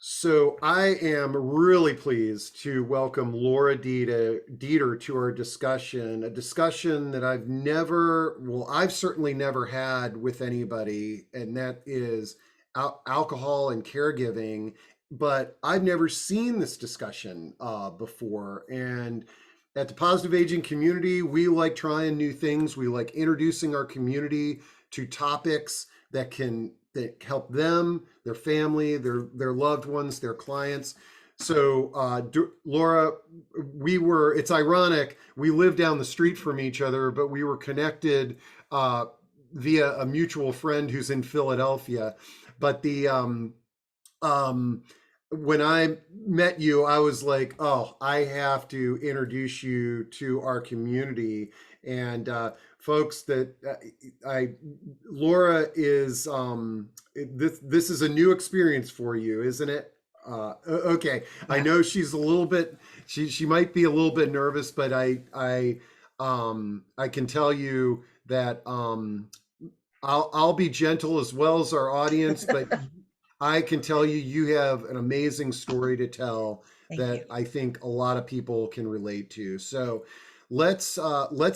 So I am really pleased to welcome Laura Dieter to our discussion, a discussion that I've certainly never had with anybody, and that is alcohol and caregiving. But I've never seen this discussion before. And at the positive aging community, we like trying new things. We like introducing our community to topics that help them, their family, their loved ones, their clients. So, Laura, it's ironic, we live down the street from each other, but we were connected uh, via a mutual friend who's in Philadelphia. But um, when I met you, I was like, oh, I have to introduce you to our community. And folks, that I Laura is this is a new experience for you, isn't it? Okay, I Yeah, know she's a little bit she might be a little bit nervous, but I can tell you that I'll be gentle as well as our audience, but I can tell you you have an amazing story to tell thank you. that I think a lot of people can relate to. So let's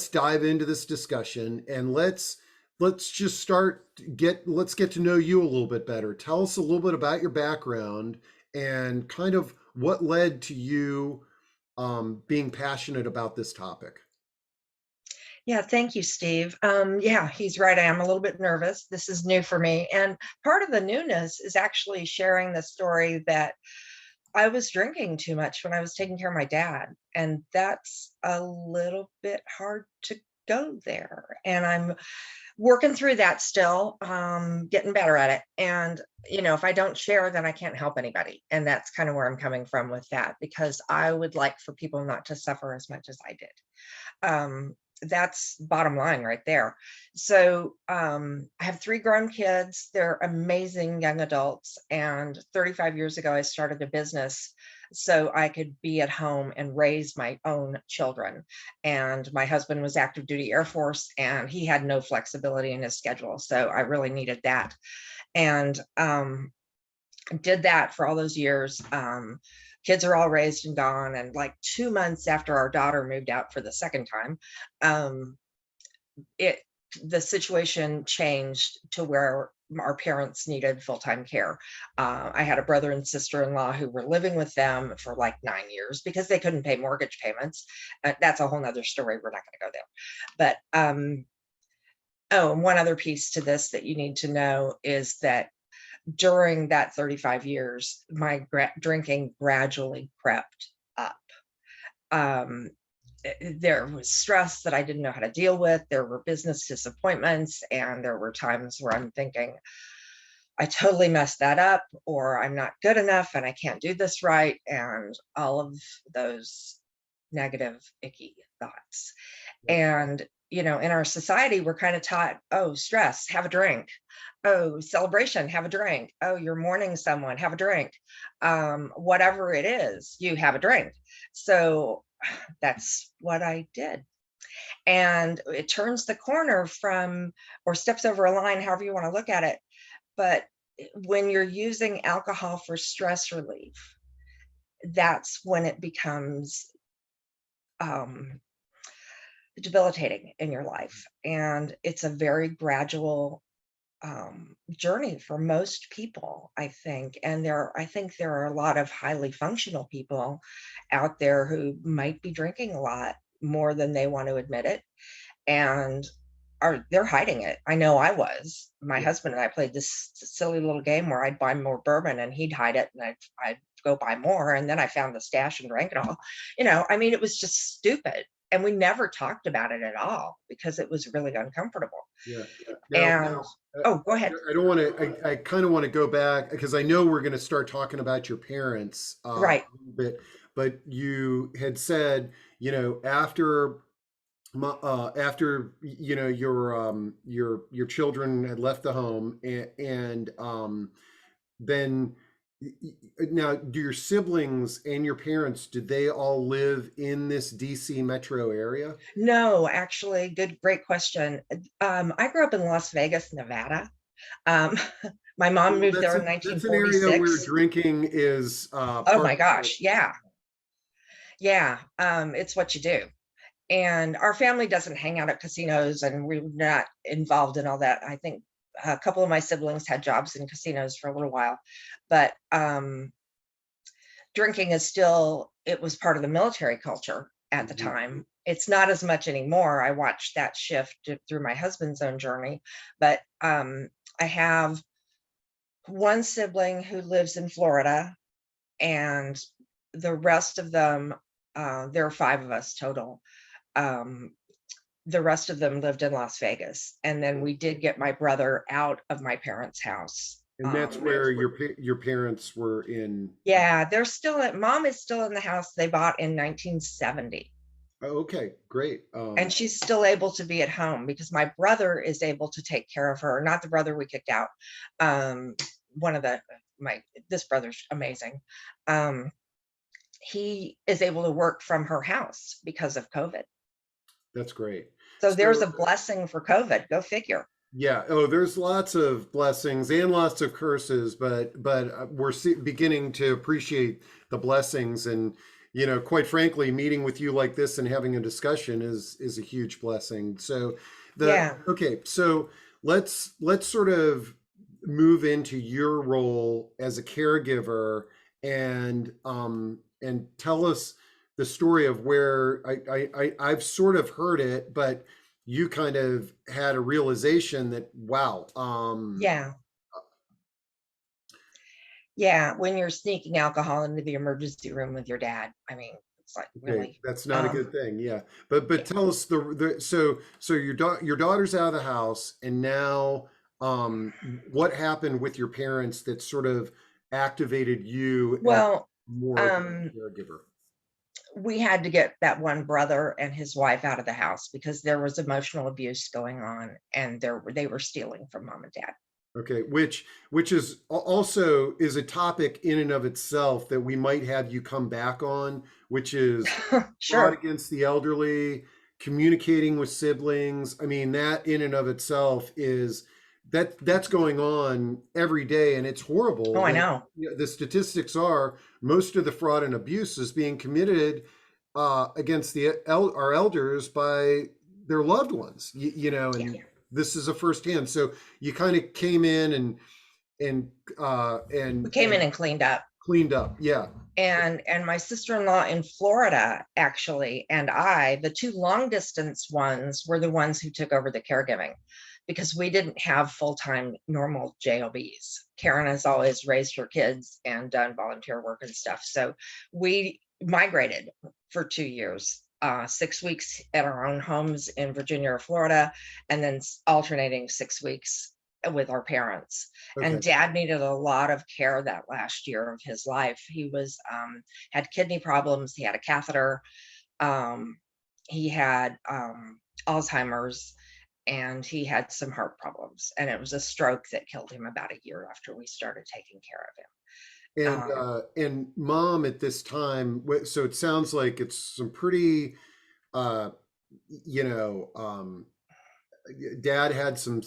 dive into this discussion and let's just let's get to know you a little bit better. Tell us a little bit about your background and kind of what led to you being passionate about this topic. Yeah, thank you, Steve. Yeah, he's right. I am a little bit nervous. This is new for me. And part of the newness is actually sharing the story that I was drinking too much when I was taking care of my dad. And that's a little bit hard to go there. And I'm working through that still, getting better at it. And, if I don't share, then I can't help anybody. And that's kind of where I'm coming from with that, because I would like for people not to suffer as much as I did. That's bottom line right there. So I have three grown kids. They're amazing young adults. And 35 years ago, I started a business so I could be at home and raise my own children. And my husband was active duty Air Force, and he had no flexibility in his schedule. So I really needed that. And did that for all those years. Kids are all raised and gone. And like 2 months after our daughter moved out for the second time, um, it the situation changed to where our parents needed full-time care. I had a brother and sister-in-law who were living with them for like 9 years because they couldn't pay mortgage payments. That's a whole nother story. We're not going to go there. But oh, and one other piece to this that you need to know is that during that 35 years, my drinking gradually crept up. Um, there was stress that I didn't know how to deal with. There were business disappointments, and there were times where I'm thinking, I totally messed that up, or I'm not good enough, and I can't do this right, and all of those negative, icky thoughts. And, in our society, we're kind of taught, oh, stress, have a drink. Oh, celebration, have a drink. Oh, you're mourning someone, have a drink. Whatever it is, you have a drink. So that's what I did. And it turns the corner from, or steps over a line, however you want to look at it. But when you're using alcohol for stress relief, that's when it becomes um, debilitating in your life. And it's a very gradual journey for most people, I think. And I think there are a lot of highly functional people out there who might be drinking a lot more than they want to admit it. And they're hiding it. I know I was. My Yeah. husband and I played this silly little game where I'd buy more bourbon and he'd hide it, and I'd go buy more, and then I found the stash and drank it all. I mean, it was just stupid. And we never talked about it at all because it was really uncomfortable. Yeah. Now, And oh, go ahead. I don't want to. I kind of want to go back because I know we're going to start talking about your parents a Right. little bit, but you had said, after after your children had left the home, and then now, do your siblings and your parents, did they all live in this DC metro area? No, actually, great question. I grew up in Las Vegas, Nevada, um, My mom Well, moved there in that's an area where 1946. drinking is Oh part my of the. gosh, yeah, yeah. It's what you do. And our family doesn't hang out at casinos, and we're not involved in all that. I think a couple of my siblings had jobs in casinos for a little while, but drinking is still, it was part of the military culture at the Mhm. time. It's not as much anymore. I watched that shift through my husband's own journey, but I have one sibling who lives in Florida, and the rest of them, there are five of us total. Um, the rest of them lived in Las Vegas. And then we did get my brother out of my parents' house. And that's where your parents were in. Yeah, they're still at, mom is still in the house they bought in 1970. Oh, okay, great. And she's still able to be at home because my brother is able to take care of her. Not the brother we kicked out. One of the, this brother's amazing. He is able to work from her house because of COVID. That's great. So there's So a blessing for COVID. Go figure. yeah, oh, there's lots of blessings and lots of curses, but we're beginning to appreciate the blessings, and quite frankly, meeting with you like this and having a discussion is a huge blessing. So Yeah. okay, so let's sort of move into your role as a caregiver, and tell us the story of where I've sort of heard it, but you kind of had a realization that wow. Yeah. Yeah. When you're sneaking alcohol into the emergency room with your dad, I mean, it's like Okay, really, that's not a good thing. Yeah, but yeah. tell us so your daughter's out of the house, and now what happened with your parents that sort of activated you as Well, more of um, a caregiver? we had to get that one brother and his wife out of the house because there was emotional abuse going on, and they were stealing from mom and dad. Okay, which is also is a topic in and of itself that we might have you come back on, which is fraud Sure. against the elderly, communicating with siblings. I mean, that in and of itself is that's going on every day, and it's horrible Oh, I that know. the statistics are most of the fraud and abuse is being committed against our elders by their loved ones. Yeah. And this is a firsthand. So you kind of came in and We came in and cleaned up. cleaned up. Yeah. And my sister-in-law in Florida, actually, and the two long distance ones, were the ones who took over the caregiving because we didn't have full-time normal JOBs. Karen has always raised her kids and done volunteer work and stuff. So we migrated for 2 years, 6 weeks at our own homes in Virginia or Florida, and then alternating 6 weeks with our parents. Okay. And dad needed a lot of care that last year of his life. He was had kidney problems, he had a catheter, um, he had Alzheimer's, and he had some heart problems, and it was a stroke that killed him about a year after we started taking care of him. And mom at this time, so it sounds like it's some pretty uh you know dad had some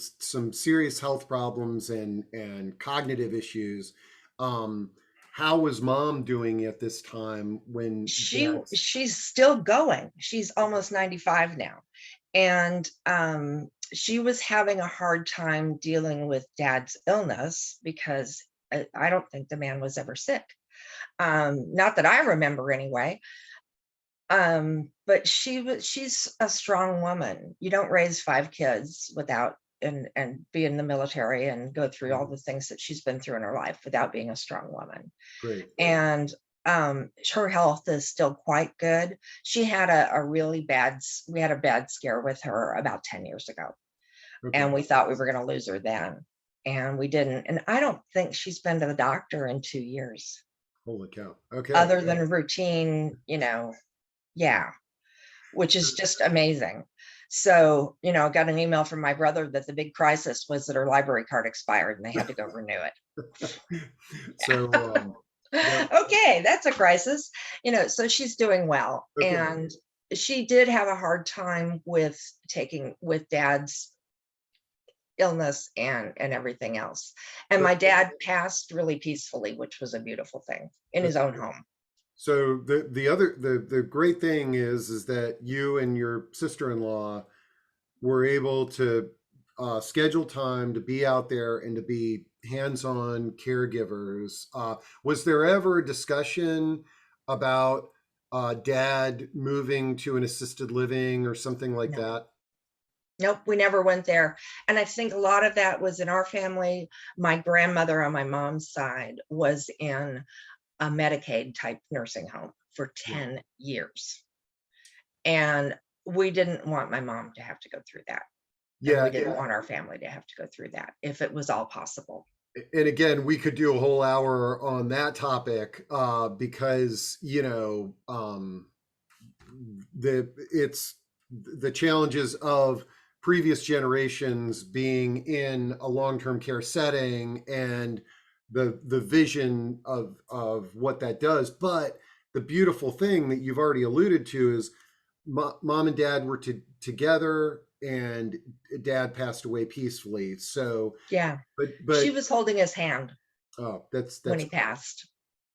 serious health problems and cognitive issues. um how was mom doing at this time when dad's. She's still going. She's almost 95 now. And she was having a hard time dealing with dad's illness because I don't think the man was ever sick. Not that I remember anyway. But she's a strong woman. You don't raise five kids without and be in the military and go through all the things that she's been through in her life without being a strong woman. Great. And her health is still quite good. She had we had a bad scare with her about 10 years ago, Okay. and we thought we were going to lose her then, and we didn't. And I don't think she's been to the doctor in 2 years, Holy cow. Okay. other than routine, yeah, which is just amazing. So, I got an email from my brother that the big crisis was that her library card expired and they had to go renew it. So yeah. Okay, that's a crisis. So she's doing well. Okay. And she did have a hard time with dad's illness and everything else. And But my dad passed really peacefully, which was a beautiful thing, in his that's own great. home. So the great thing is that you and your sister-in-law were able to schedule time to be out there and to be hands-on caregivers. Was there ever a discussion about dad moving to an assisted living or something like No, that? nope, we never went there. And I think a lot of that was in our family. My grandmother on my mom's side was in a Medicaid type nursing home for Yeah. 10 years. And we didn't want my mom to have to go through that. And we Yeah, didn't want our family to have to go through that if it was all possible. and again, we could do a whole hour on that topic because it's the challenges of previous generations being in a long-term care setting and the vision of what that does. But the beautiful thing that you've already alluded to is mom and dad were together, and dad passed away peacefully. So, Yeah. She but was holding his hand oh, when that's he passed.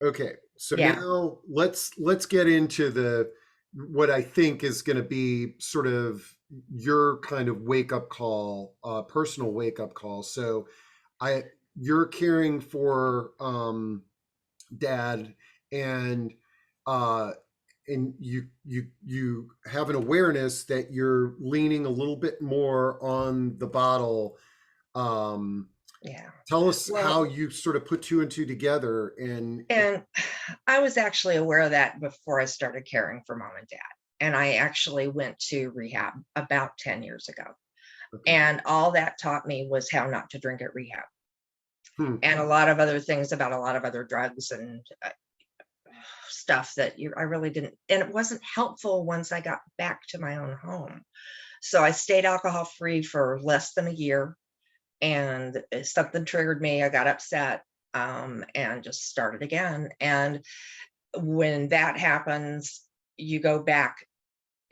okay. So Yeah. now let's get into the what I think is going to be sort of your kind of wake up call, personal wake up call. So I you're caring for dad, and uh you have an awareness that you're leaning a little bit more on the bottle. um Yeah. Tell us how Well, you sort of put two and two together. and I was actually aware of that before I started caring for mom and dad. And I actually went to rehab about 10 years ago. Okay. And all that taught me was how not to drink at rehab, Hmm. and a lot of other things about a lot of other drugs and stuff that I really didn't. And it wasn't helpful once I got back to my own home. So I stayed alcohol free for less than a year, and something triggered me. I got upset, and just started again. And when that happens, you go back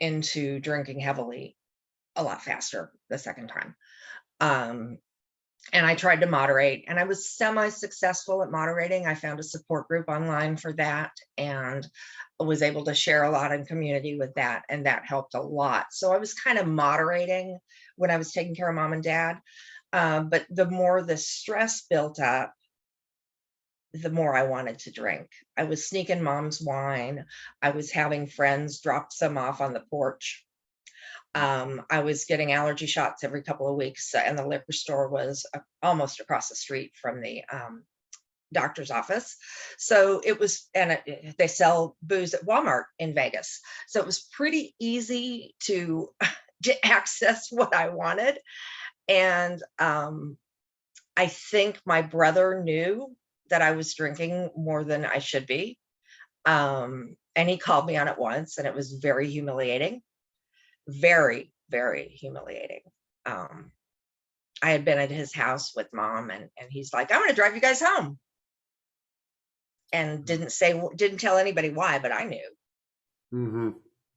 into drinking heavily a lot faster the second time. Um, and I tried to moderate, and I was semi-successful at moderating. I found a support group online for that, and was able to share a lot in community with that, and that helped a lot. So I was kind of moderating when I was taking care of mom and dad. But the more the stress built up, the more I wanted to drink. I was sneaking mom's wine. I was having friends drop some off on the porch. I was getting allergy shots every couple of weeks, and the liquor store was almost across the street from the doctor's office. So it was, and they sell booze at Walmart in Vegas. So it was pretty easy to access what I wanted. And I think my brother knew that I was drinking more than I should be. And he called me on it once, and it was very humiliating, very, very humiliating. Um, I had been at his house with mom, and he's like, "I'm going to drive you guys home," and didn't tell anybody why, but I knew, Hmm.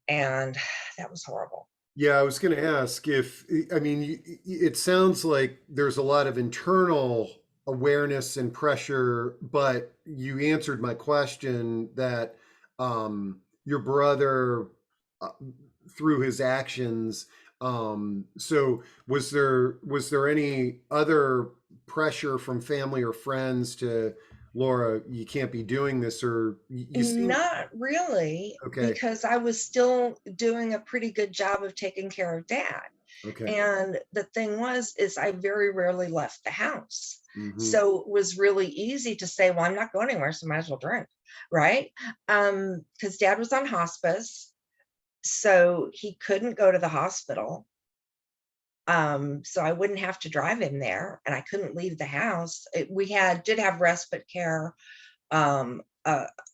and that was horrible. Yeah, I was going to ask if, I mean, it sounds like there's a lot of internal awareness and pressure, but you answered my question that your brother, uh, through his actions, so was there any other pressure from family or friends to Laura, you can't be doing this, or you seem Not really, okay, because I was still doing a pretty good job of taking care of dad. okay. And the thing is I very rarely left the house. Hmm. So it was really easy to say, well, I'm not going anywhere, so might as well drink, right? Because dad was on hospice, so he couldn't go to the hospital. So I wouldn't have to drive him there, and I couldn't leave the house. We did have respite care, um,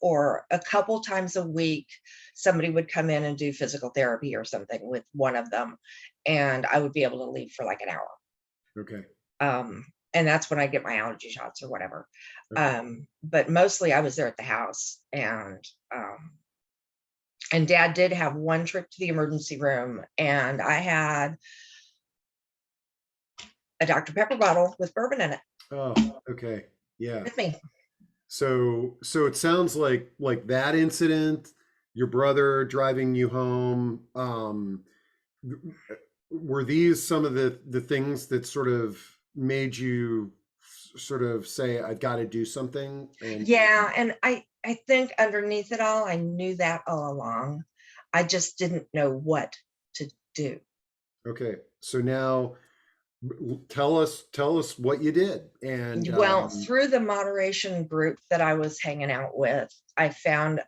or a couple times a week, somebody would come in and do physical therapy or something with one of them, and I would be able to leave for like an hour. Okay. And that's when I get my allergy shots or whatever. Okay. But mostly I was there at the house, and dad did have one trip to the emergency room, and I had a Dr. Pepper bottle with bourbon in it Oh, okay. Yeah. with me. So it sounds like that incident, your brother driving you home, were these some of the things that sort of made you sort of say, I've got to do something? And Yeah, and I think underneath it all, I knew that all along. I just didn't know what to do. okay, so now tell us what you did. And Well, through the moderation group that I was hanging out with, I found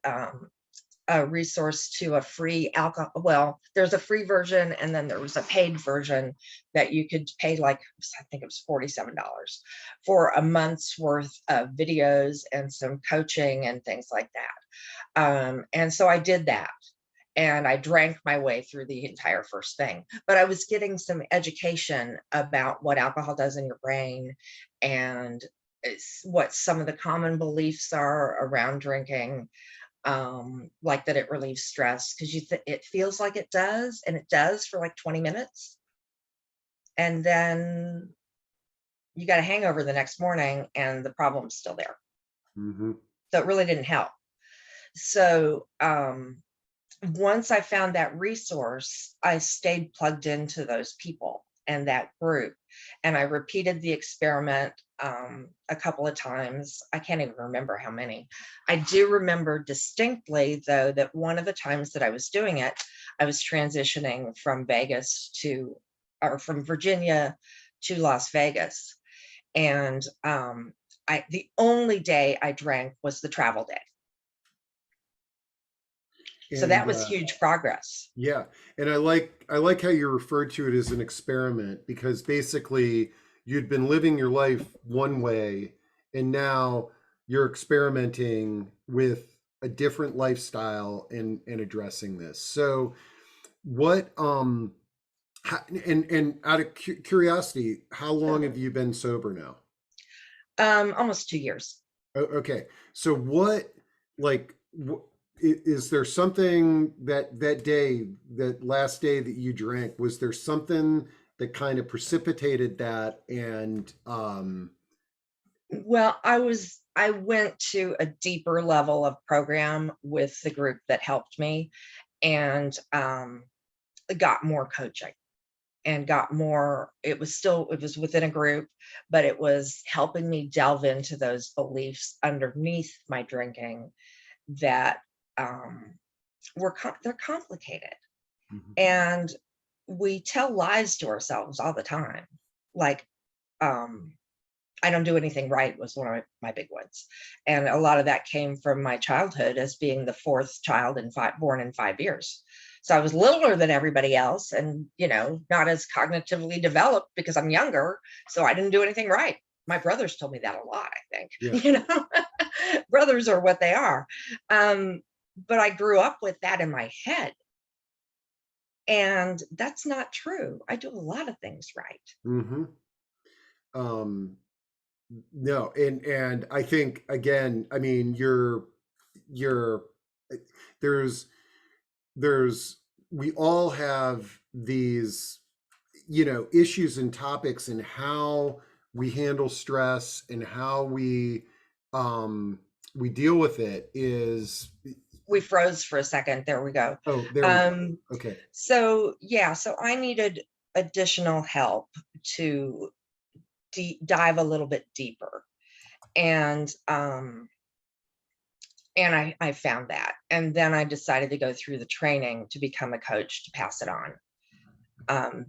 a resource to a free alcohol. Well, there's a free version, and then there was a paid version that you could pay, like, I think it was $47 for a month's worth of videos and some coaching and things like that. And so I did that. And I drank my way through the entire first thing. But I was getting some education about what alcohol does in your brain and what some of the common beliefs are around drinking, like that it relieves stress, because it feels like it does, and it does for like 20 minutes. And then you got a hangover the next morning and the problem's still there. mm-hmm. So it really didn't help. So once I found that resource, I stayed plugged into those people and that group. And I repeated the experiment a couple of times. I can't even remember how many. I do remember distinctly, though, that one of the times that I was doing it, I was transitioning from from Virginia to Las Vegas. And the only day I drank was the travel day. So And that was huge progress. yeah, and I like how you referred to it as an experiment, because basically you'd been living your life one way, and now you're experimenting with a different lifestyle and addressing this. So what and out of curiosity, how long have you been sober now? Almost 2 years. Okay. So what, like, is there something that day, that last day that you drank, was there something that kind of precipitated that? And Well, I went to a deeper level of program with the group that helped me, and got more coaching and got more. It was within a group, but it was helping me delve into those beliefs underneath my drinking that they're complicated. mhm. And we tell lies to ourselves all the time. Like, um, I don't do anything right was one of my big ones. And a lot of that came from my childhood as being the fourth child born in 5 years. So I was littler than everybody else and, not as cognitively developed because I'm younger. So I didn't do anything right. My brothers told me that a lot, I think. Yeah. Brothers are what they are. But I grew up with that in my head. And that's not true. I do a lot of things right. hmm Um, no, and I think, again, I mean, you're there's there's we all have these, issues and topics, and how we handle stress and how we deal with it is. We froze for a second. There we go. Oh, there we go. Um, Okay. so yeah, so I needed additional help to dive a little bit deeper. And I found that. And then I decided to go through the training to become a coach to pass it on.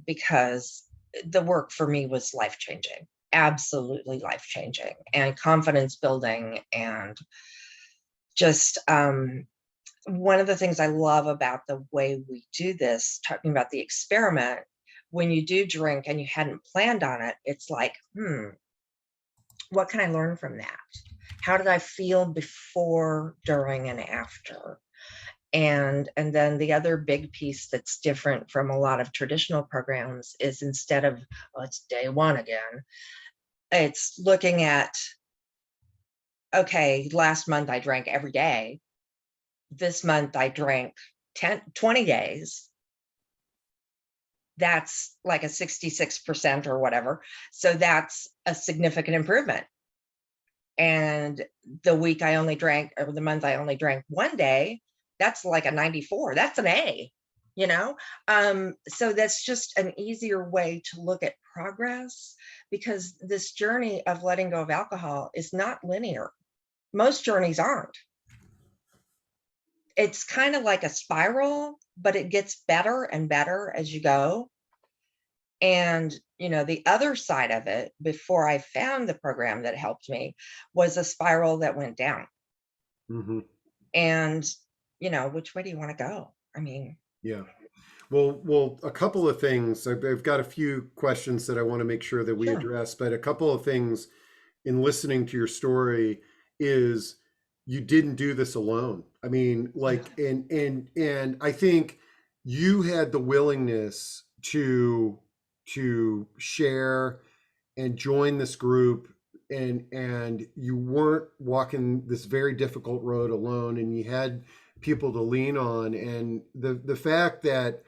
Because the work for me was life changing, absolutely life changing, and confidence building. And just one of the things I love about the way we do this, talking about the experiment, when you do drink and you hadn't planned on it, it's like, what can I learn from that? How did I feel before, during, and after? And then the other big piece that's different from a lot of traditional programs is, instead of, well, it's day one again, it's looking at, okay, last month I drank every day. This month I drank 20 days. that's like a 66% or whatever. So that's a significant improvement. And the week I only drank, or the month I only drank one day, that's like a 94. That's an A, you know? So that's just an easier way to look at progress, because this journey of letting go of alcohol is not linear. Most journeys aren't. It's kind of like a spiral, but it gets better and better as you go. And, the other side of it, before I found the program that helped me, was a spiral that went down. Hmm. And, which way do you want to go? I mean, Yeah. Well, a couple of things. I've got a few questions that I want to make sure that we sure. address, but a couple of things in listening to your story is you didn't do this alone. I mean, like, and I think you had the willingness to share and join this group, and you weren't walking this very difficult road alone, and you had people to lean on, and the fact that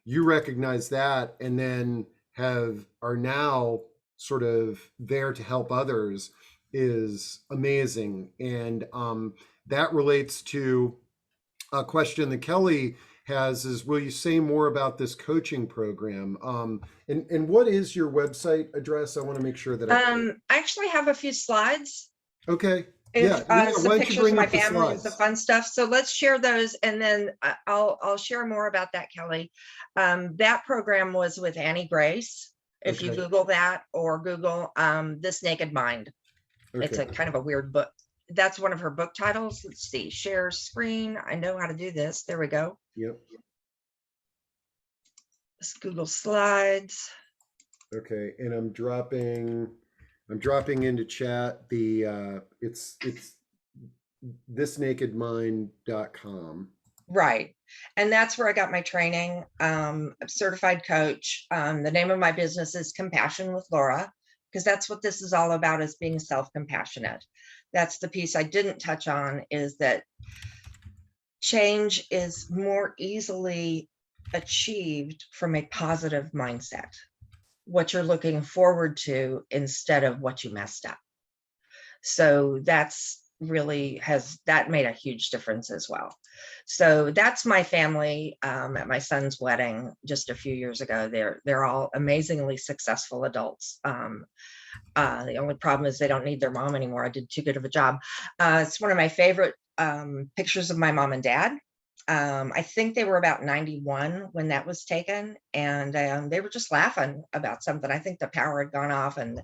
you recognize that and then are now sort of there to help others is amazing. And that relates to a question that Kelly has is, will you say more about this coaching program? And what is your website address? I want to make sure that I put it. I actually have a few slides. Okay. If Yeah. Yeah. some Why don't you pictures of bring my up the family, the slides? fun stuff. So let's share those, and then I'll share more about that, Kelly. That program was with Annie Grace. If you Okay. Google that, or Google This Naked Mind, it's Okay. a kind of a weird book. That's one of her book titles. Let's see, share screen. I know how to do this. There we go. Yep. Let's Google Slides. Okay. And I'm dropping into chat it's thisnakedmind.com. Right. And that's where I got my training. I'm a certified coach. The name of my business is Compassion with Laura, because that's what this is all about, is being self-compassionate. That's the piece I didn't touch on, is that change is more easily achieved from a positive mindset, what you're looking forward to instead of what you messed up. So that's really that made a huge difference as well. So that's my family at my son's wedding just a few years ago. They're all amazingly successful adults. The only problem is they don't need their mom anymore. I did too good of a job. It's one of my favorite pictures of my mom and dad. I think they were about 91 when that was taken, and they were just laughing about something. I think the power had gone off, and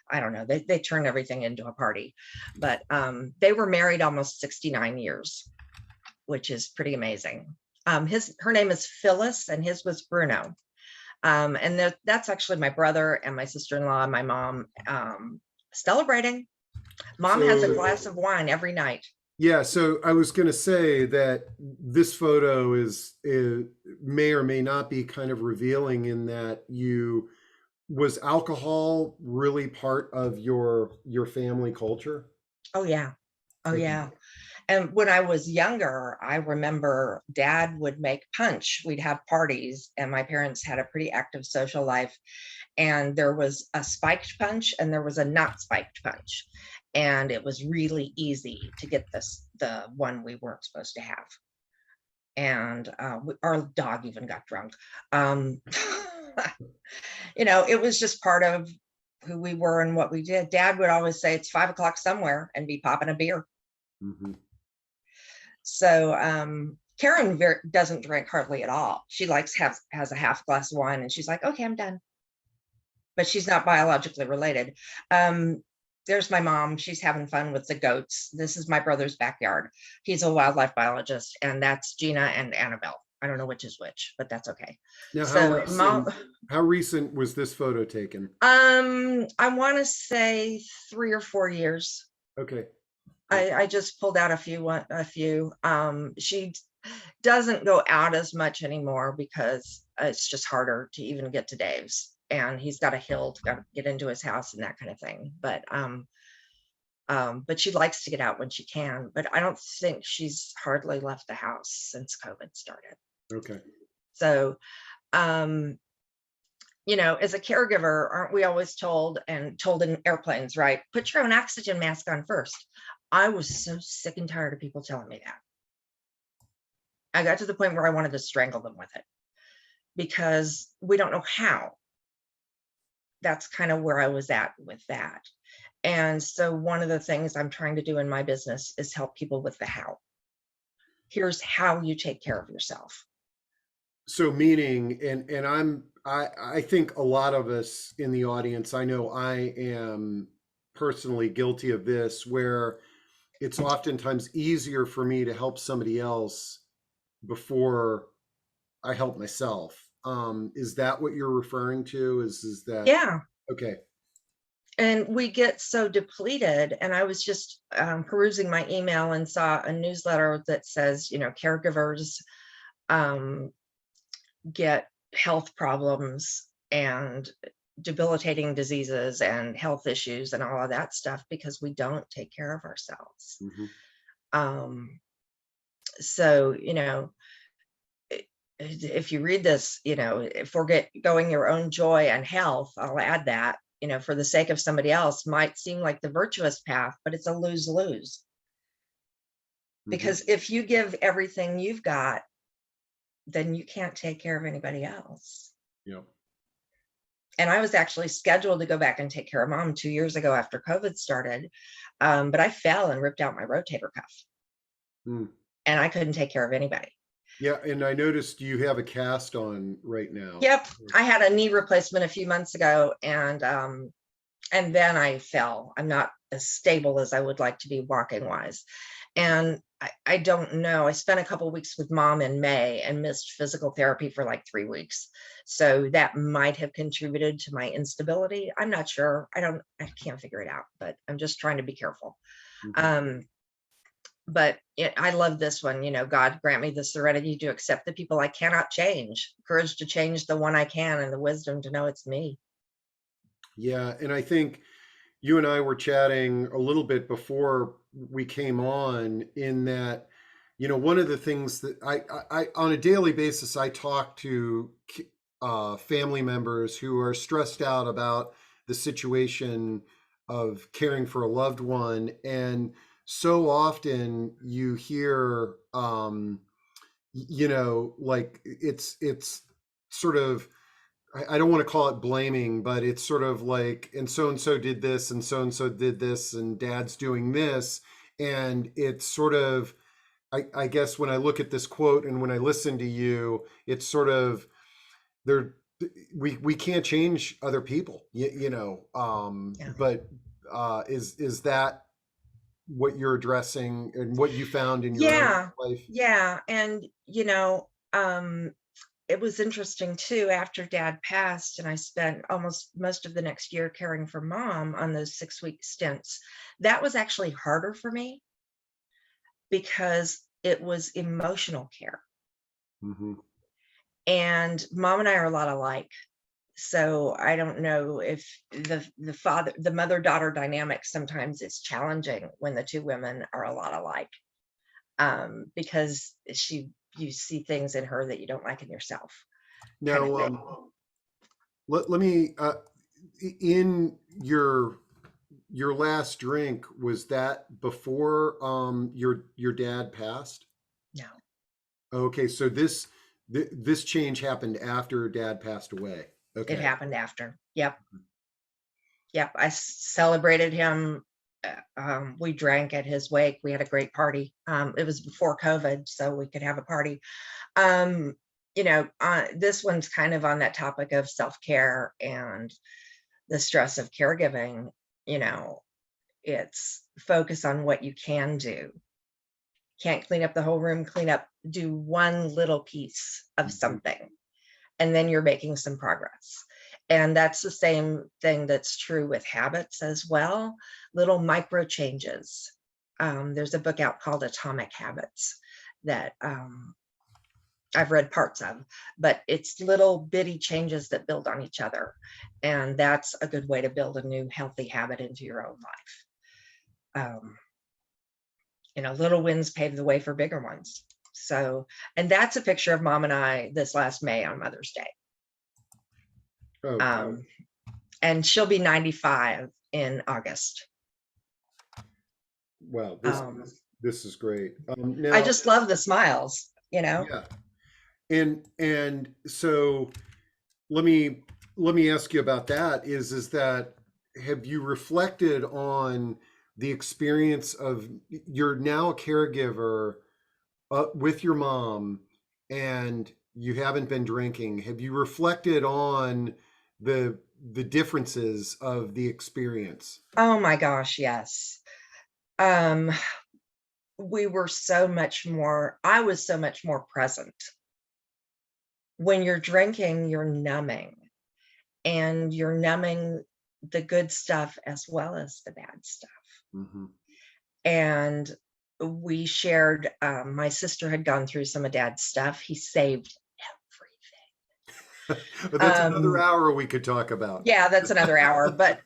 I don't know, they turned everything into a party. But they were married almost 69 years, which is pretty amazing. Her name is Phyllis, and his was Bruno. And that's actually my brother and my sister-in-law and my mom celebrating. Mom has a So glass of wine every night. yeah, so I was going to say that this photo is may or may not be kind of revealing in that was alcohol really part of your family culture? Oh yeah. Oh Okay. yeah. And when I was younger, I remember Dad would make punch. We'd have parties, and my parents had a pretty active social life. And there was a spiked punch and there was a not spiked punch. And it was really easy to get the one we weren't supposed to have. And our dog even got drunk. Um, it was just part of who we were and what we did. Dad would always say it's 5 o'clock somewhere and be popping a beer. Hmm. So Karen doesn't drink hardly at all. She has a half glass of wine, and she's like, okay, I'm done. But she's not biologically related. There's my mom. She's having fun with the goats. This is my brother's backyard. He's a wildlife biologist, and that's Gina and Annabelle. I don't know which is which, but that's okay. Now, So mom, how recent was this photo taken? I want to say 3 or 4 years. Okay. I just pulled out a few. She doesn't go out as much anymore because it's just harder to even get to Dave's, and he's got a hill to get into his house and that kind of thing. But she likes to get out when she can. But I don't think she's hardly left the house since COVID started. Okay. So, um, as a caregiver, aren't we always told in airplanes, right? Put your own oxygen mask on first. I was so sick and tired of people telling me that. I got to the point where I wanted to strangle them with it because we don't know how. That's kind of where I was at with that. And so one of the things I'm trying to do in my business is help people with the how. Here's how you take care of yourself. So meaning, and I think a lot of us in the audience, I know I am personally guilty of this, where it's oftentimes easier for me to help somebody else before I help myself. Is that what you're referring to? Is that Yeah. okay? And we get so depleted. And I was just perusing my email and saw a newsletter that says, caregivers get health problems and debilitating diseases and health issues and all of that stuff because we don't take care of ourselves. Mm-hmm. Um, so, if you read this, forget going your own joy and health, I'll add that, for the sake of somebody else might seem like the virtuous path, but it's a lose-lose. Mm-hmm. Because if you give everything you've got, then you can't take care of anybody else. Yeah. And I was actually scheduled to go back and take care of mom 2 years ago after COVID started. But I fell and ripped out my rotator cuff. Mm. And I couldn't take care of anybody. Yeah, and I noticed you have a cast on right now. Yep. I had a knee replacement a few months ago, and then I fell. I'm not as stable as I would like to be walking wise. And I don't know. I spent a couple of weeks with mom in May and missed physical therapy for like 3 weeks. So that might have contributed to my instability. I'm not sure. I can't figure it out, but I'm just trying to be careful. Mm-hmm. But I love this one. God grant me the serenity to accept the people I cannot change, courage to change the one I can, and the wisdom to know it's me. Yeah, and I think you and I were chatting a little bit before we came on, in that, one of the things that I on a daily basis, I talk to family members who are stressed out about the situation of caring for a loved one. And so often you hear, like it's sort of, I don't want to call it blaming, but it's sort of like, and so did this, and so did this, and dad's doing this. And it's sort of, I guess when I look at this quote and when I listen to you, it's sort of, there, we can't change other people, Yeah. but is that what you're addressing and what you found in your own Yeah. life? Yeah. And, it was interesting too, after dad passed, and I spent almost most of the next year caring for mom on those 6-week stints. That was actually harder for me because it was emotional care. Mm-hmm. And mom and I are a lot alike. So I don't know if the mother-daughter dynamic sometimes is challenging when the two women are a lot alike, because you see things in her that you don't like in yourself, kind of Now, thing. let me, in your last drink, was that before your dad passed? No, Okay, so this change happened after dad passed away. it Okay. happened after. Yep. Yep. I celebrated him. We drank at his wake. We had a great party. It was before COVID, so we could have a party. This one's kind of on that topic of self-care and the stress of caregiving. It's focus on what you can do. Can't clean up the whole room, do one little piece of something, and then you're making some progress. And that's the same thing that's true with habits as well. Little micro changes. There's a book out called Atomic Habits that I've read parts of, but it's little bitty changes that build on each other. And that's a good way to build a new healthy habit into your own life. Little wins pave the way for bigger ones. So, and that's a picture of mom and I this last May on Mother's Day. Okay. Um, and she'll be 95 in August. Wow. Um, This is great. I Now, just love the smiles, you know? yeah. And so let me ask you about that. Is that, have you reflected on the experience of, you're now a caregiver with your mom, and you haven't been drinking? Have you reflected on the differences of the experience? Oh my gosh, yes. Um, we were so much more, I was so much more present. When you're drinking, you're numbing, and you're numbing the good stuff as well as the bad stuff. Hmm. And we shared, my sister had gone through some of dad's stuff. He saved But that's everything. another hour we could talk about. Yeah, that's another hour, but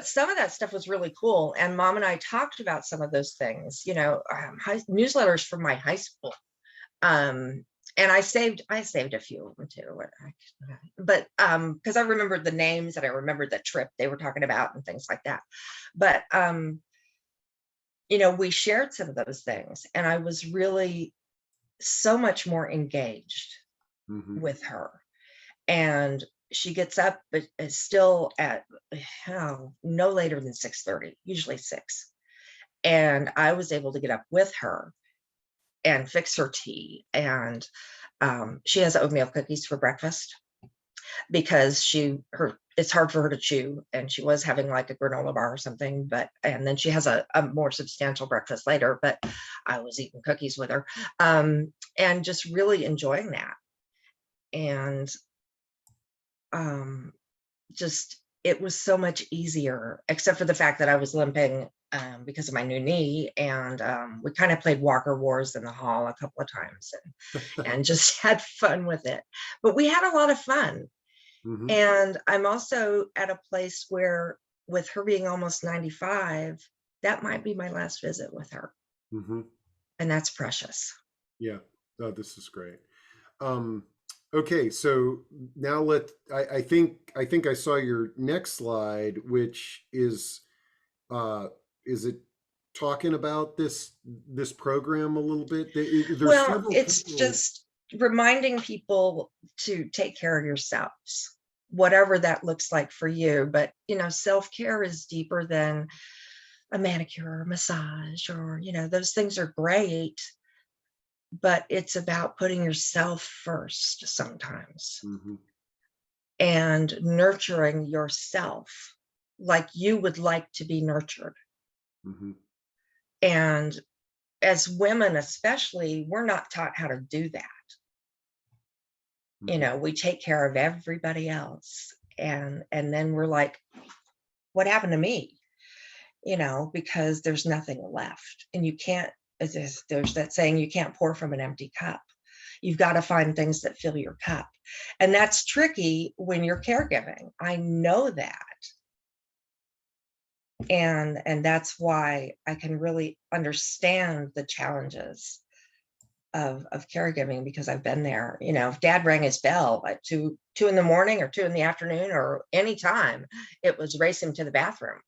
some of that stuff was really cool. And mom and I talked about some of those things, newsletters from my high school. And I saved a few of them too. But because I remembered the names and I remembered the trip they were talking about and things like that. But we shared some of those things, and I was really so much more engaged Hmm. with her. And she gets up, but is still at no later than 6:30, usually 6. And I was able to get up with her and fix her tea. And she has oatmeal cookies for breakfast because it's hard for her to chew, and she was having like a granola bar or something, and then she has a more substantial breakfast later, but I was eating cookies with her, and just really enjoying that. And um, just it was so much easier, except for the fact that I was limping because of my new knee. And we kind of played Walker Wars in the hall a couple of times, and just had fun with it. But we had a lot of fun. Hmm. And I'm also at a place where, with her being almost 95, that might be my last visit with her. Hmm. And that's precious. Yeah. Oh, this is great. Um, okay, so now I think I saw your next slide, which uh is it talking about this program a little bit? There's Well, several it's people. just reminding people to take care of yourselves, whatever that looks like for you. But, self-care is deeper than a manicure or massage, or, those things are great, but it's about putting yourself first sometimes, Hmm. and nurturing yourself like you would like to be nurtured. Hmm. And as women, especially, we're not taught how to do that. Hmm. We take care of everybody else. And then we're like, what happened to me? Because there's nothing left. And you can't, there's that saying, you can't pour from an empty cup. You've got to find things that fill your cup. And that's tricky when you're caregiving. I know that. And that's why I can really understand the challenges of caregiving, because I've been there. If dad rang his bell at two in the morning or 2 in the afternoon or any time, it was race him to the bathroom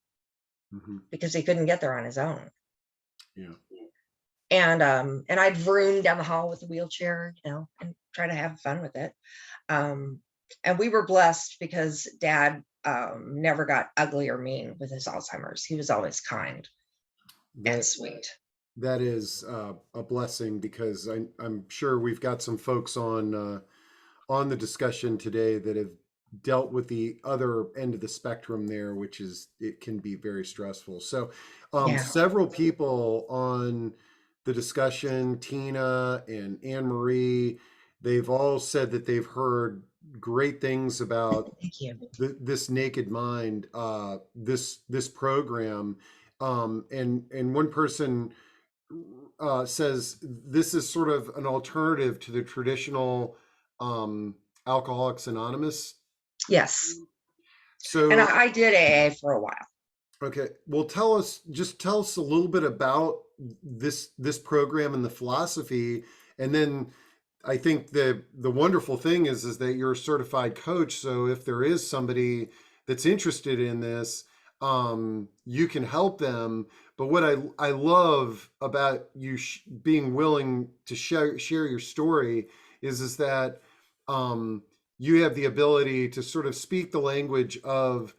Hmm. because he couldn't get there on his own. Yeah. And I'd vroom down the hall with the wheelchair, and try to have fun with it. Um, and we were blessed because dad never got ugly or mean with his Alzheimer's. He was always kind and That sweet. that is a blessing, because I'm sure we've got some folks on the discussion today that have dealt with the other end of the spectrum there, which is, it can be very stressful. So, Yeah. several people on the discussion, Tina and Anne Marie, they've all said that they've heard great things about Thank you. this Naked Mind, this program, and one person says this is sort of an alternative to the traditional Alcoholics Anonymous. Yes. And So, I did AA for a while. okay, well, tell us a little bit about this program and the philosophy, and then I think the wonderful thing is that you're a certified coach. So if there is somebody that's interested in this, you can help them. But what I love about you being willing to share your story is that um, you have the ability to sort of speak the language of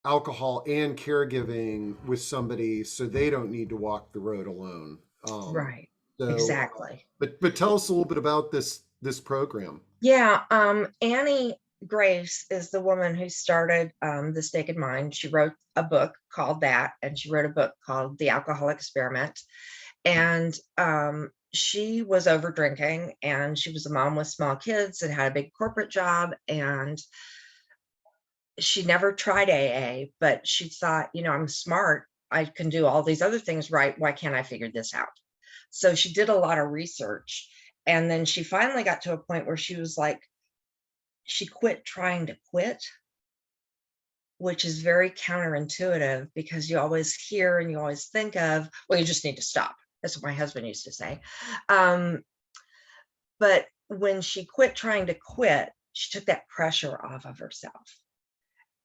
alcohol and caregiving with somebody, so they don't need to walk the road alone. Right. So, Exactly. but tell us a little bit about this program. Yeah, Annie Grace is the woman who started This Naked Mind. She wrote a book called that, and she wrote a book called The Alcohol Experiment. And she was over drinking, and she was a mom with small kids and had a big corporate job. And she never tried AA, but she thought, I'm smart. I can do all these other things right. Why can't I figure this out? So she did a lot of research. And then she finally got to a point where she was like, she quit trying to quit, which is very counterintuitive because you always hear and you always think of, well, you just need to stop. That's what my husband used to say. Um, but when she quit trying to quit, she took that pressure off of herself.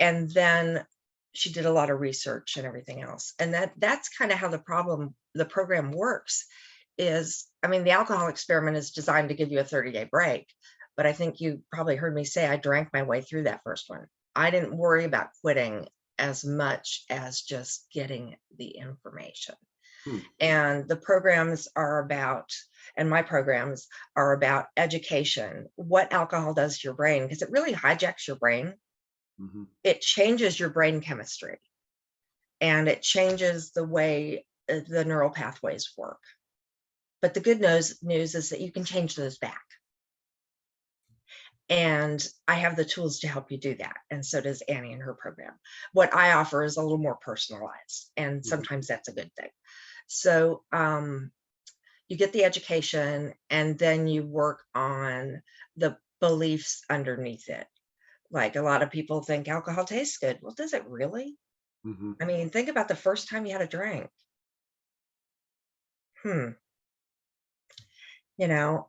And then she did a lot of research and everything else. And that's kind of how the program works is, I mean, the alcohol experiment is designed to give you a 30-day break. But I think you probably heard me say I drank my way through that first one. I didn't worry about quitting as much as just getting the information. Hmm. And the programs are about, and my programs are about education, what alcohol does to your brain, because it really hijacks your brain. Mm-hmm. It changes your brain chemistry and it changes the way the neural pathways work. But the good news is that you can change those back. And I have the tools to help you do that. And so does Annie in her program. What I offer is a little more personalized, and Mm-hmm. sometimes that's a good thing. So you get the education, and then you work on the beliefs underneath it. Like a lot of people think alcohol tastes good. Well, does it really? Mm-hmm. I mean, think about the first time you had a drink. Hmm, you know,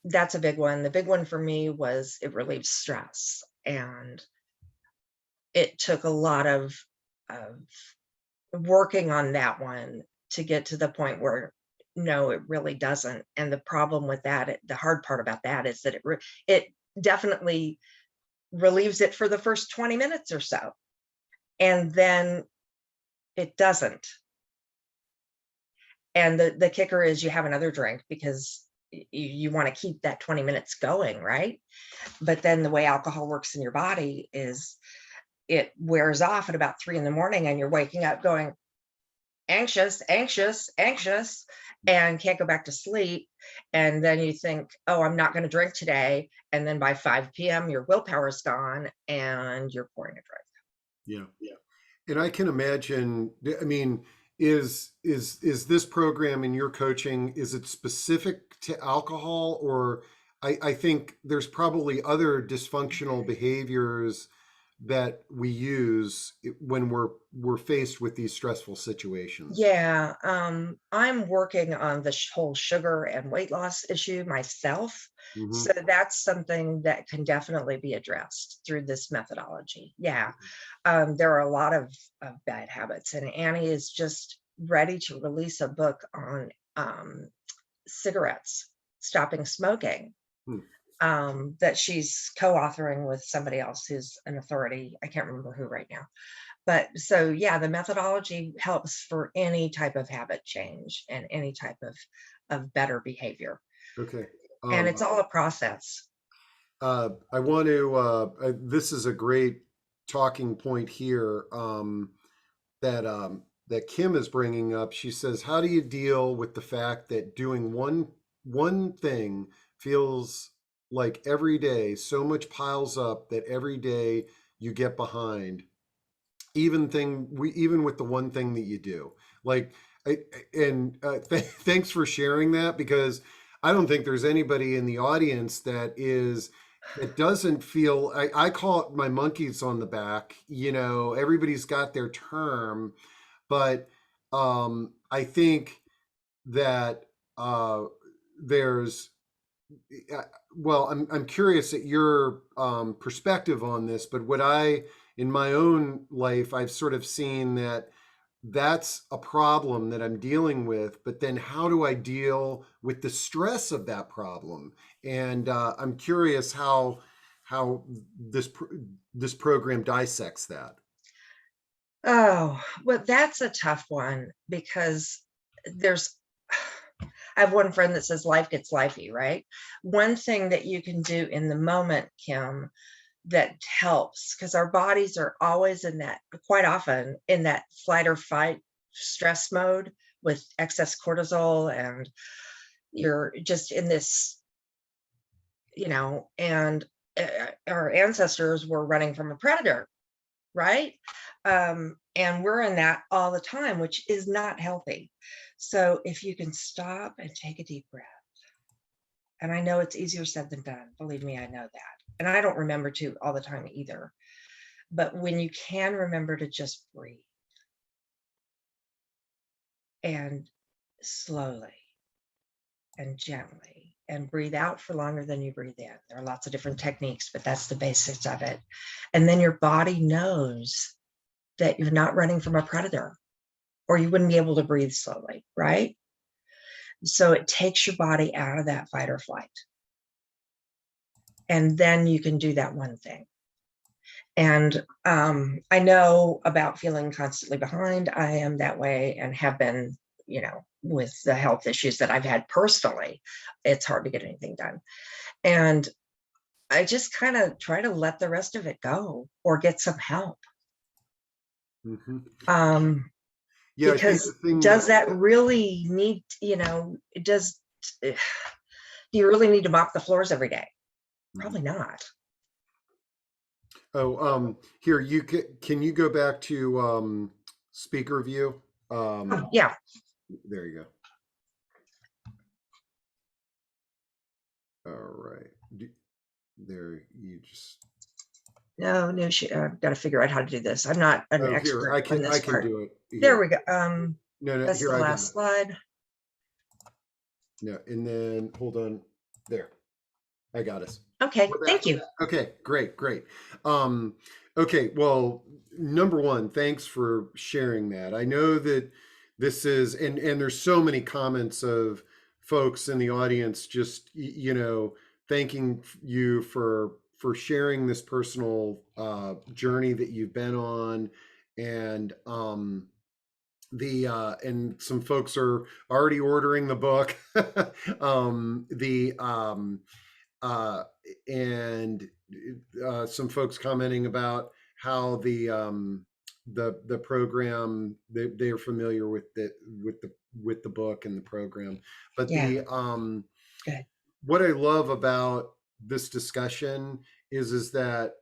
that's a big one. The big one for me was it relieves stress. And it took a lot of working on that one to get to the point where no, it really doesn't. And the problem with that, the hard part about that is that it definitely relieves it for the first 20 minutes or so. And then it doesn't. And the kicker is you have another drink because you want to keep that 20 minutes going, right? But then the way alcohol works in your body is it wears off at about 3 in the morning and you're waking up going anxious, anxious, anxious, and can't go back to sleep. And then you think, oh, I'm not going to drink today. And then by 5 p.m., your willpower is gone and you're pouring a drink. Yeah. And I can imagine, I mean, is this program in your coaching, is it specific to alcohol, or I think there's probably other dysfunctional behaviors that we use when we're faced with these stressful situations. Yeah, I'm working on the whole sugar and weight loss issue myself. Hmm. So that's something that can definitely be addressed through this methodology. Yeah, there are a lot of bad habits, and Annie is just ready to release a book on cigarettes, stopping smoking, Hmm. that she's co-authoring with somebody else who's an authority. I can't remember who right now. But so, yeah, the methodology helps for any type of habit change and any type of better behavior. Okay. And it's all a process. I want to, this is a great talking point here, that Kim is bringing up. She says, "How do you deal with the fact that doing one thing feels like every day so much piles up that every day you get behind, even with the one thing that you do, like thanks for sharing that, because I don't think there's anybody in the audience that doesn't feel, I call it my monkeys on the back. Everybody's got their term, but I think that there's uh, well, I'm curious at your perspective on this, but what I, in my own life, I've sort of seen that that's a problem that I'm dealing with, but then how do I deal with the stress of that problem? And I'm curious how this program dissects that. Oh, well, that's a tough one because there's, I have one friend that says life gets lifey, right? One thing that you can do in the moment, Kim, that helps, because our bodies are always in that, quite often in that flight or fight stress mode with excess cortisol, and you're just in this, and our ancestors were running from a predator, right? And we're in that all the time, which is not healthy. So if you can stop and take a deep breath, and I know it's easier said than done, believe me, I know that. And I don't remember to all the time either. But when you can remember to just breathe and slowly and gently and breathe out for longer than you breathe in. There are lots of different techniques, but that's the basics of it. And then your body knows that you're not running from a predator, or you wouldn't be able to breathe slowly, right? So it takes your body out of that fight or flight. And then you can do that one thing. And I know about feeling constantly behind. I am that way and have been, with the health issues that I've had personally. It's hard to get anything done. And I just kind of try to let the rest of it go or get some help. Hmm. Um, Yeah, I think the because thing that does that really need, does, do you really need to mop the floors every day? Probably not. oh, here can you go back to speaker view? Oh, yeah. There you go. All right. There you just. No, I've got to figure out how to do this. I'm not an Oh, here expert on I this can part. do it There here. we go. No, no, That's here the I got last it. slide. No, and then hold on. There, I got us. Okay, We're back. thank you. Okay, great, great. Um, okay, well, number one, thanks for sharing that. I know that this is, and there's so many comments of folks in the audience just thanking you for sharing this personal journey that you've been on, and and some folks are already ordering the book. The uh, and Some folks commenting about how the program, they are familiar with the with the book and the program, but Yeah, the good. what I love about this discussion is that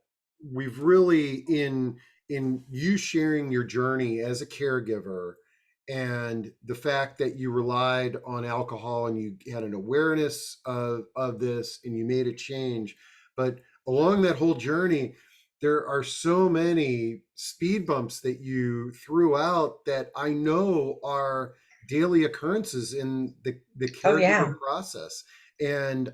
we've really in you sharing your journey as a caregiver, and the fact that you relied on alcohol and you had an awareness of this and you made a change. But along that whole journey, there are so many speed bumps that you threw out that I know are daily occurrences in the Oh, caregiver yeah. process. And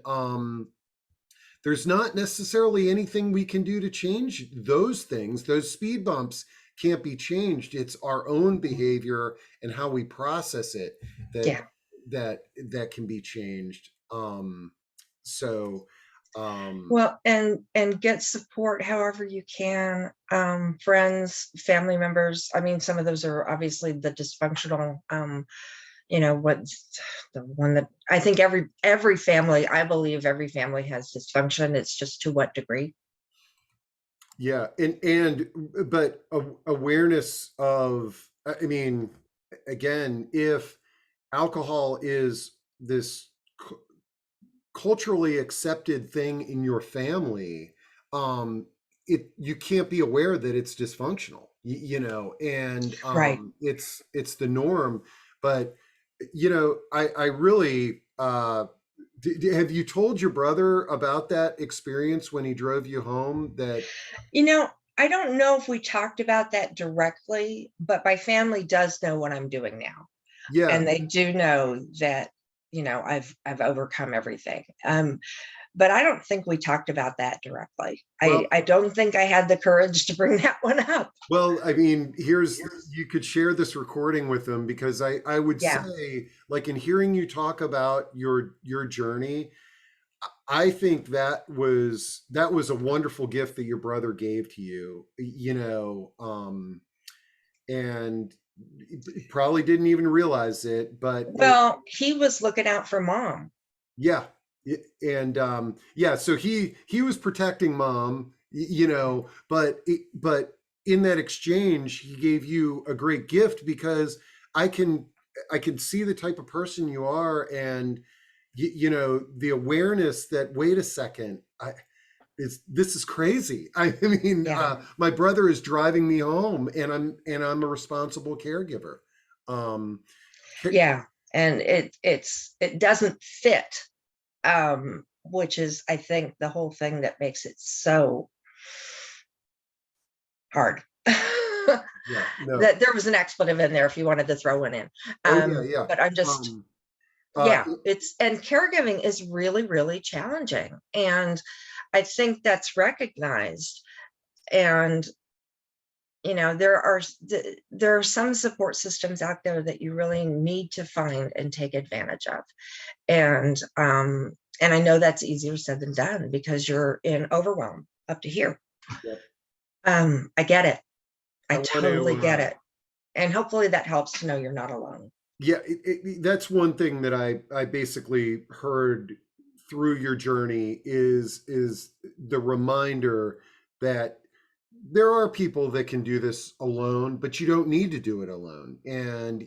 there's not necessarily anything we can do to change those things. Those speed bumps can't be changed. It's our own behavior and how we process it that Yeah. that can be changed. So Well, and get support however you can. Friends, family members. I mean, some of those are obviously the dysfunctional. What's the one that I think every family, I believe every family has dysfunction. It's just to what degree. yeah, and but awareness of, I mean, again, if alcohol is this culturally accepted thing in your family, um you can't be aware that it's dysfunctional, and Right. it's the norm. But I really have you told your brother about that experience when he drove you home? That I don't know if we talked about that directly, but my family does know what I'm doing now. yeah. And they do know that, I've overcome everything. But I don't think we talked about that directly. Well, I don't think I had the courage to bring that one up. well, I mean, you could share this recording with them, because I would Yeah. say, like, in hearing you talk about your journey, I think that was a wonderful gift that your brother gave to you, and probably didn't even realize it, but Well, he was looking out for mom. yeah. And yeah, so he was protecting mom, but in that exchange, he gave you a great gift, because I can I can see the type of person you are, and the awareness that, wait a second, this is crazy. I mean, Yeah. my brother is driving me home, and I'm a responsible caregiver. Um, Yeah. And it doesn't fit, which is, I think, the whole thing that makes it so hard. yeah, no. That there was an expletive in there if you wanted to throw one in. Oh yeah, yeah. But I'm just, Um, uh, yeah, and caregiving is really, really challenging. And I think that's recognized. And, there are some support systems out there that you really need to find and take advantage of. And I know that's easier said than done, because you're in overwhelm up to here. yeah. I get it. I I want totally get to. it. And hopefully that helps to know you're not alone. Yeah, that's one thing that I basically heard through your journey is the reminder that there are people that can do this alone, but you don't need to do it alone. And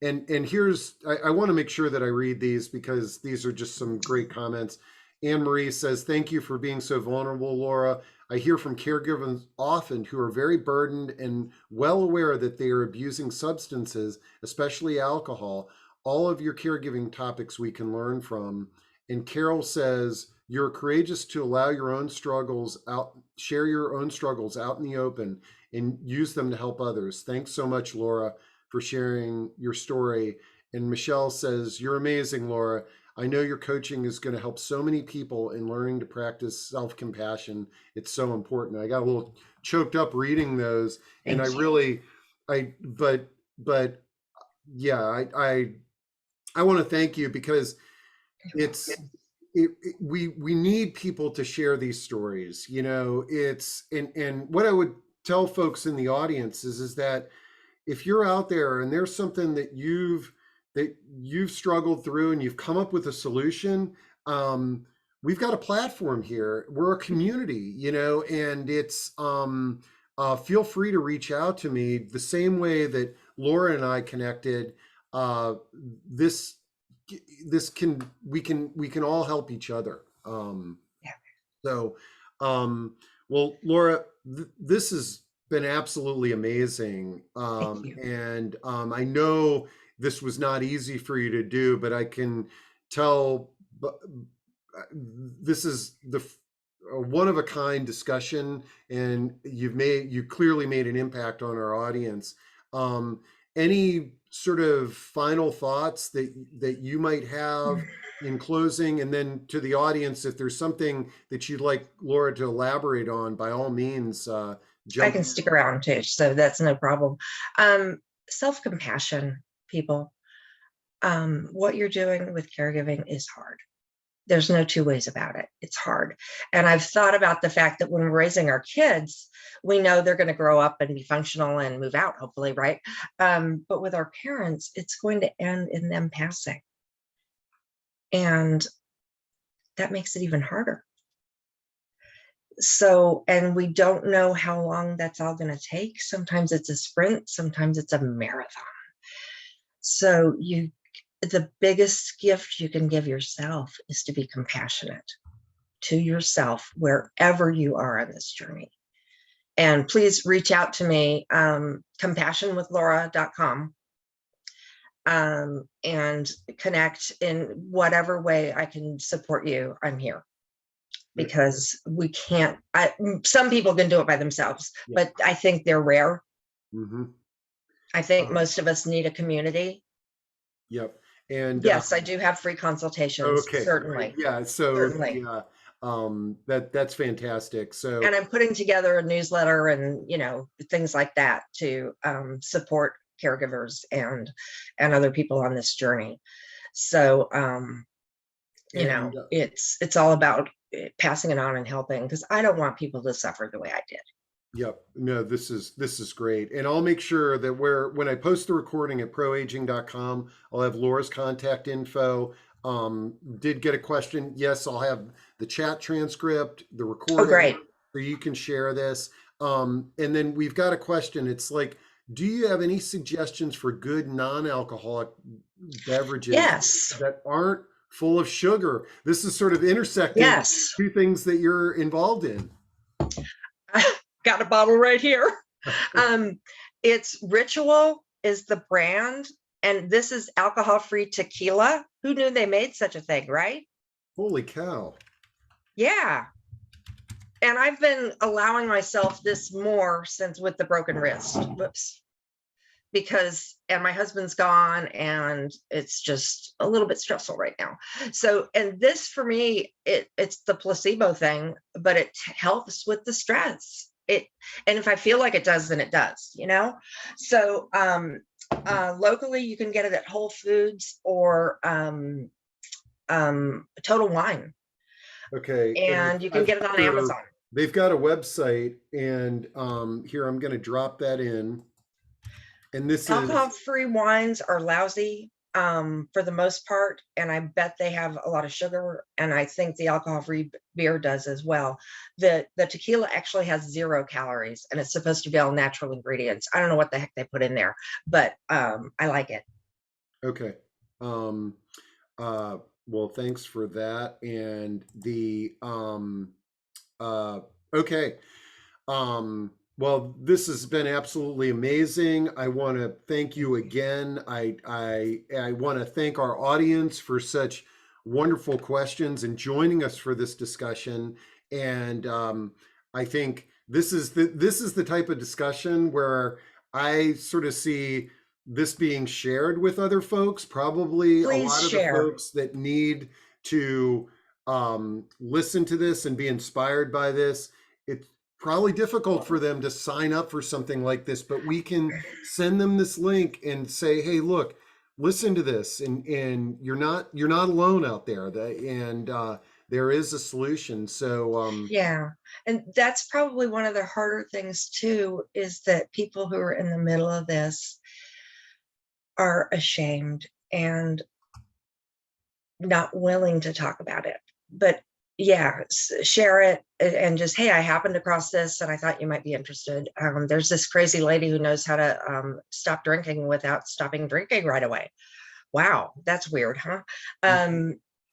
and here's, I want to make sure that I read these, because these are just some great comments. Anne Marie says, "Thank you for being so vulnerable, Laura. I hear from caregivers often who are very burdened and well aware that they are abusing substances, especially alcohol. All of your caregiving topics we can learn from." And Carol says, "You're courageous to allow your own struggles out, share your own struggles out in the open, and use them to help others. Thanks so much, Laura, for sharing your story." And Michelle says, "You're amazing, Laura. I know your coaching is going to help so many people in learning to practice self-compassion. It's so important." I got a little choked up reading those, and I Thank you. really, but yeah, I want to thank you, because it's we need people to share these stories. It's, and what I would tell folks in the audience is that if you're out there and there's something that you've struggled through, and you've come up with a solution, we've got a platform here. We're a community, and it's, feel free to reach out to me the same way that Laura and I connected. uh, this we can all help each other. Yeah. So, well, Laura, this has been absolutely amazing. Thank you. And I know this was not easy for you to do, but I can tell, this is a one of a kind discussion, and you clearly made an impact on our audience. Any sort of final thoughts that you might have in closing, and then to the audience, if there's something that you'd like Laura to elaborate on, by all means, I jump can in. stick around too, so that's no problem. Self-compassion, people. What you're doing with caregiving is hard. There's no two ways about it. It's hard. And I've thought about the fact that when we're raising our kids, we know they're going to grow up and be functional and move out, hopefully, right? But with our parents, it's going to end in them passing. And that makes it even harder. So, and we don't know how long that's all going to take. Sometimes it's a sprint, sometimes it's a marathon. So the biggest gift you can give yourself is to be compassionate to yourself wherever you are on this journey. And please reach out to me, compassionwithlaura.com, and connect in whatever way I can support you. I'm here, because we can't, some people can do it by themselves, Yeah. but I think they're rare. Mm-hmm. I think most of us need a community. Yep. And Yes, I do have free consultations, okay, great. certainly, Yeah, so certainly. that's fantastic. So And I'm putting together a newsletter and, things like that to support caregivers and other people on this journey. So, and it's all about passing it on and helping, because I don't want people to suffer the way I did. yep, no, this is great. And I'll make sure that when I post the recording at proaging.com, I'll have Laura's contact info. Did get a question. Yes, I'll have the chat transcript, the Oh, recording, great. so you can share this. And then we've got a question. It's like, do you have any suggestions for good non-alcoholic beverages Yes. that aren't full of sugar? This is sort of intersecting Yes. two things that you're involved in. Got a bottle right here. It's Ritual is the brand, and this is alcohol-free tequila. Who knew they made such a thing, right? Holy cow. Yeah. And I've been allowing myself this more since with the broken wrist. Whoops. And my husband's gone, and it's just a little bit stressful right now. So, and this for me, it's the placebo thing, but it helps with the stress. And if I feel like it does, then it does, So, locally, you can get it at Whole Foods or Total Wine, Okay. and you can get it on Amazon. They've got a website, and here I'm going to drop that in. And this is Alcohol-free wines are lousy for the most part, and I bet they have a lot of sugar, and I think the alcohol-free beer does as well. The tequila actually has 0 calories, and it's supposed to be all natural ingredients. I don't know what the heck they put in there, but I like it. okay. Well, thanks for that. And okay. Well, this has been absolutely amazing. I want to thank you again. I want to thank our audience for such wonderful questions and joining us for this discussion. And I think this is the type of discussion where I sort of see this being shared with other folks. Probably a Please lot of the share. folks that need to listen to this and be inspired by this. It's probably difficult for them to sign up for something like this, but we can send them this link and say, hey, look, listen to this, and you're not alone out there. And there is a solution. So Yeah. And that's probably one of the harder things too, is that people who are in the middle of this are ashamed and not willing to talk about it. But yeah, share it and just, hey, I happened across this and I thought you might be interested. There's this crazy lady who knows how to stop drinking without stopping drinking right away. Wow, that's weird, huh?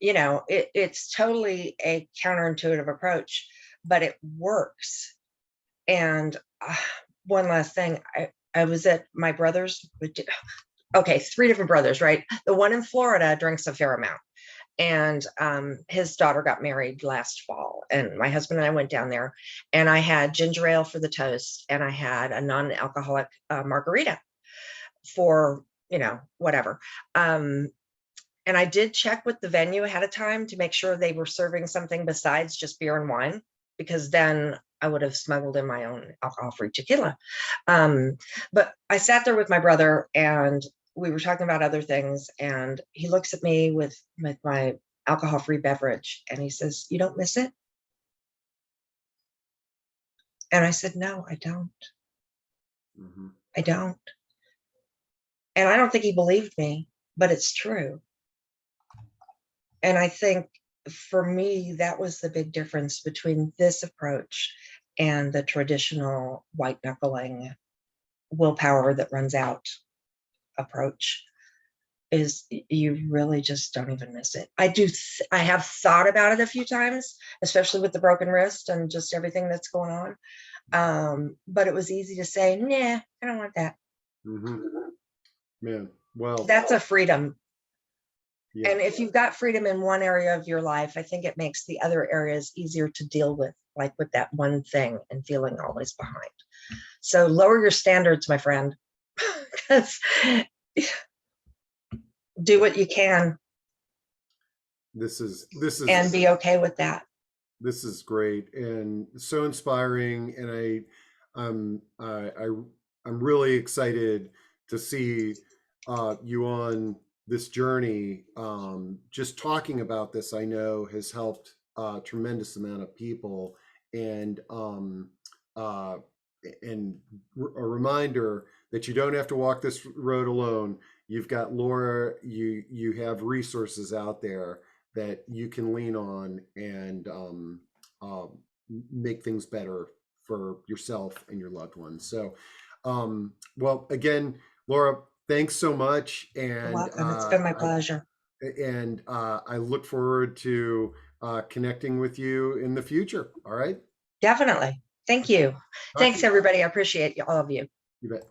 It's totally a counterintuitive approach, but it works. And one last thing, I was at my brother's. Okay, 3 different brothers, right? The one in Florida drinks a fair amount, and his daughter got married last fall, and my husband and I went down there, and I had ginger ale for the toast, and I had a non-alcoholic margarita for whatever. And I did check with the venue ahead of time to make sure they were serving something besides just beer and wine, because then I would have smuggled in my own alcohol-free tequila. But I sat there with my brother, and we were talking about other things, and he looks at me with my alcohol-free beverage, and he says, "You don't miss it?" And I said, "No, I don't. mhm. I don't." And I don't think he believed me, but it's true. And I think for me, that was the big difference between this approach and the traditional white knuckling willpower that runs out approach, is you really just don't even miss it. I have thought about it a few times, especially with the broken wrist and just everything that's going on. But it was easy to say, nah, I don't want that. Mhm. Man, well, That's a freedom. yeah. And if you've got freedom in one area of your life, I think it makes the other areas easier to deal with, like with that one thing and feeling always behind. So lower your standards, my friend, because do what you can This is and be okay with that. this is great and so inspiring, and I'm really excited to see you on this journey. Just talking about this, I know, has helped a tremendous amount of people, and uh, a reminder that you don't have to walk this road alone. You've got Laura. You have resources out there that you can lean on and um, make things better for yourself and your loved ones. So, well, again, Laura, thanks so much, You're and welcome. It's been my pleasure. I look forward to connecting with you in the future. All right. Definitely. Thank you. Talk to Thanks, you. everybody. I appreciate all of you. You bet.